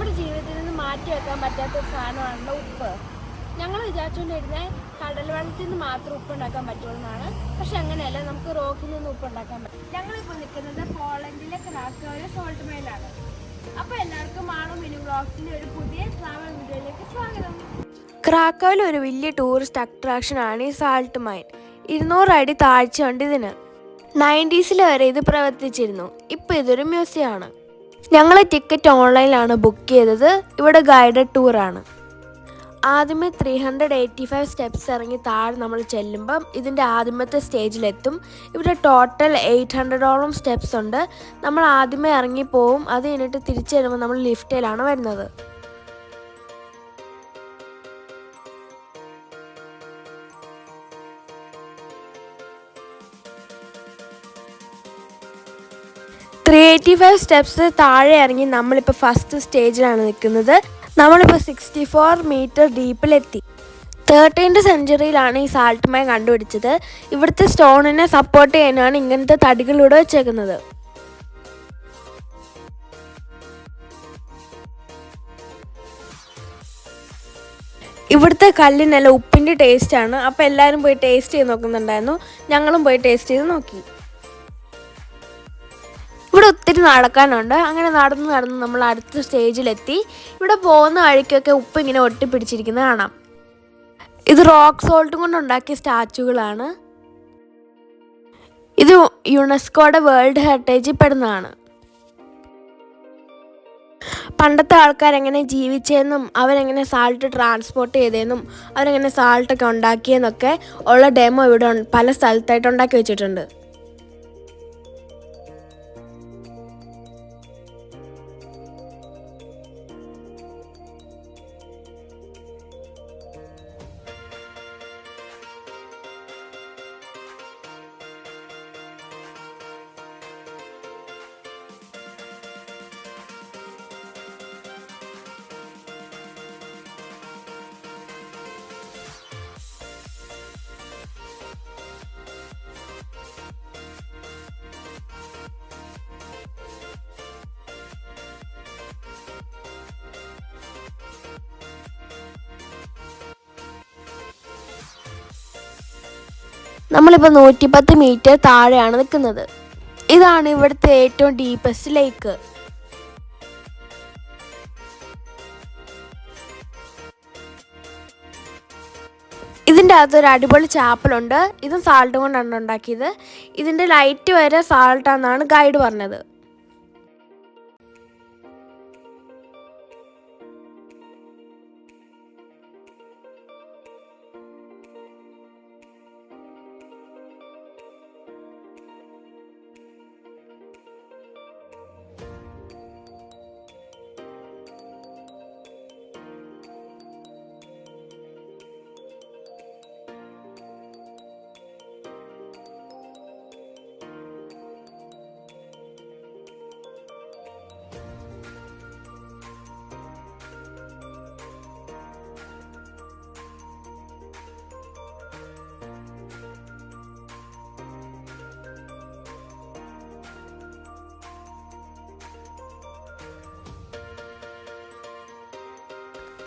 നമ്മുടെ ജീവിതത്തിൽ നിന്ന് മാറ്റി വെക്കാൻ പറ്റാത്തൊരു സാധനമാണല്ലോ ഉപ്പ്. ഞങ്ങൾ വിചാരിച്ചുകൊണ്ടിരുന്നത് കടൽ വെള്ളത്തിൽ നിന്ന് മാത്രം ഉപ്പ് ഉണ്ടാക്കാൻ പറ്റുമെന്നാണ്. പക്ഷെ അങ്ങനെയല്ല, നമുക്ക് റോക്കിൽ നിന്ന് ഉപ്പ് ഉണ്ടാക്കാൻ പറ്റും. ഞങ്ങളിപ്പോൾ നിൽക്കുന്നത് പോളണ്ടിലെ ക്രാക്കോയിലെ സോൾട്ട് മൈനിലാണ്. അപ്പോൾ എല്ലാവർക്കും മാണോ മിനി വ്ളോഗ്സിൻ്റെ ഒരു പുതിയ ട്രാവൽ വീഡിയോയിലേക്ക് സ്വാഗതം. ക്രാക്കോയിൽ ഒരു വലിയ ടൂറിസ്റ്റ് അട്രാക്ഷനാണ് ഈ സാൾട്ട് മൈൻ. 200 അടി താഴ്ചയുണ്ട് ഇതിന്. 90s വരെ ഇത് പ്രവർത്തിച്ചിരുന്നു. ഇപ്പോൾ ഇതൊരു മ്യൂസിയമാണ്. ഞങ്ങൾ ടിക്കറ്റ് ഓൺലൈനിലാണ് ബുക്ക് ചെയ്തത്. ഇവിടെ ഗൈഡഡ് ടൂറാണ്. ആദ്യമേ 385 സ്റ്റെപ്സ് ഇറങ്ങി താഴെ നമ്മൾ ചെല്ലുമ്പം ഇതിൻ്റെ ആദ്യമത്തെ സ്റ്റേജിലെത്തും. ഇവിടെ ടോട്ടൽ 800ഓളം സ്റ്റെപ്സ് ഉണ്ട്. നമ്മൾ ആദ്യമേ ഇറങ്ങിപ്പോവും. അത് കഴിഞ്ഞിട്ട് തിരിച്ചു വരുമ്പോൾ നമ്മൾ ലിഫ്റ്റിലാണ് വരുന്നത്. സ്റ്റെപ്സ് താഴെ ഇറങ്ങി നമ്മളിപ്പോൾ ഫസ്റ്റ് സ്റ്റേജിലാണ് നിൽക്കുന്നത്. നമ്മളിപ്പോൾ 64 മീറ്റർ ഡീപ്പിലെത്തി. 13th സെഞ്ച്വറിയിലാണ് ഈ സാൾട്ട് മൈൻ കണ്ടുപിടിച്ചത്. ഇവിടുത്തെ സ്റ്റോണിനെ സപ്പോർട്ട് ചെയ്യാനാണ് ഇങ്ങനത്തെ തടികളിലൂടെ വെച്ചേക്കുന്നത്. ഇവിടുത്തെ കല്ലിനെല്ലാം ഉപ്പിൻ്റെ ടേസ്റ്റാണ്. അപ്പോൾ എല്ലാവരും പോയി ടേസ്റ്റ് ചെയ്ത് നോക്കുന്നുണ്ടായിരുന്നു. ഞങ്ങളും പോയി ടേസ്റ്റ് ചെയ്ത് നോക്കി. ഇവിടെ ഒത്തിരി നടക്കാനുണ്ട്. അങ്ങനെ നടന്ന് നമ്മൾ അടുത്ത സ്റ്റേജിലെത്തി. ഇവിടെ പോകുന്ന വഴിക്കൊക്കെ ഉപ്പ് ഇങ്ങനെ ഒട്ടിപ്പിടിച്ചിരിക്കുന്നത് കാണാം. ഇത് റോക്ക് സോൾട്ടും കൊണ്ടുണ്ടാക്കിയ സ്റ്റാച്ചുകളാണ്. ഇത് യുനെസ്കോയുടെ വേൾഡ് ഹെറിറ്റേജിൽ പെടുന്നതാണ്. പണ്ടത്തെ ആൾക്കാരെങ്ങനെ ജീവിച്ചതെന്നും അവരെങ്ങനെ സാൾട്ട് ട്രാൻസ്പോർട്ട് ചെയ്തതെന്നും അവരെങ്ങനെ സാൾട്ടൊക്കെ ഉണ്ടാക്കിയെന്നൊക്കെ ഉള്ള ഡെമോ ഇവിടെ പല സ്ഥലത്തായിട്ട് ഉണ്ടാക്കി വെച്ചിട്ടുണ്ട്. നമ്മളിപ്പോൾ 110 മീറ്റർ താഴെയാണ് നിൽക്കുന്നത്. ഇതാണ് ഇവിടുത്തെ ഏറ്റവും ഡീപ്പസ്റ്റ് ലേക്ക്. ഇതിൻ്റെ അകത്തൊരു അടിപൊളി ചാപ്പലുണ്ട്. ഇതും സാൾട്ട് കൊണ്ടാണ് ഉണ്ടാക്കിയത്. ഇതിൻ്റെ ലൈറ്റ് വരെ സാൾട്ടാണെന്നാണ് ഗൈഡ് പറഞ്ഞത്.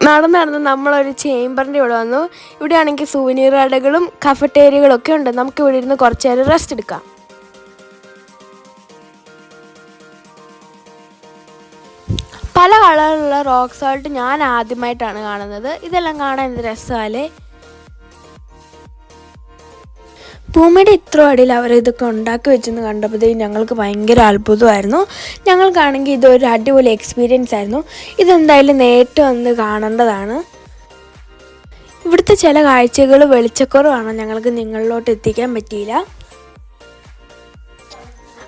നടന്ന് നമ്മളൊരു ചേംബറിൻ്റെ ഇവിടെ വന്നു. ഇവിടെ ആണെങ്കിൽ സുവനീർ കടകളും കഫറ്റേരിയകളും ഒക്കെ ഉണ്ട്. നമുക്ക് ഇവിടെ ഇരുന്ന് കുറച്ച് നേരം റെസ്റ്റ് എടുക്കാം. പല കളറിലുള്ള റോക്ക് സോൾട്ട് ഞാൻ ആദ്യമായിട്ടാണ് കാണുന്നത്. ഇതെല്ലാം കാണാൻ എന്ത് രസമല്ലേ. ഭൂമിയുടെ ഇത്ര അടിയിൽ അവരിതൊക്കെ ഉണ്ടാക്കി വെച്ചെന്ന് കണ്ടപ്പോഴത്തേക്കും ഞങ്ങൾക്ക് ഭയങ്കര അത്ഭുതമായിരുന്നു. ഞങ്ങൾക്കാണെങ്കിൽ ഇതൊരു അടിപൊളി എക്സ്പീരിയൻസ് ആയിരുന്നു. ഇതെന്തായാലും നേരിട്ട് വന്ന് കാണേണ്ടതാണ്. ഇവിടുത്തെ ചില കാഴ്ചകൾ വെളിച്ചക്കുറവാണ്, ഞങ്ങൾക്ക് നിങ്ങളിലോട്ട് എത്തിക്കാൻ പറ്റിയില്ല.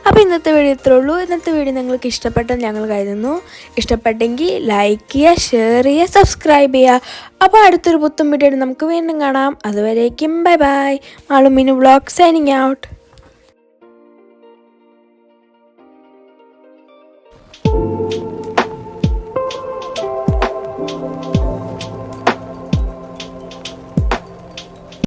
അപ്പോൾ ഇന്നത്തെ വീഡിയോ ഇത്രേ ഉള്ളൂ. ഇന്നത്തെ വീഡിയോ നിങ്ങൾക്ക് ഇഷ്ടപ്പെട്ടെന്ന് ഞങ്ങൾ കരുതുന്നു. ഇഷ്ടപ്പെട്ടെങ്കിൽ ലൈക്ക് ചെയ്യുക, ഷെയർ ചെയ്യുക, സബ്സ്ക്രൈബ് ചെയ്യുക. അപ്പോൾ അടുത്തൊരു പുത്തൻ വീഡിയോയിൽ നമുക്ക് വീണ്ടും കാണാം. അതുവരേക്കും bye bye. Malu mini vlog signing out.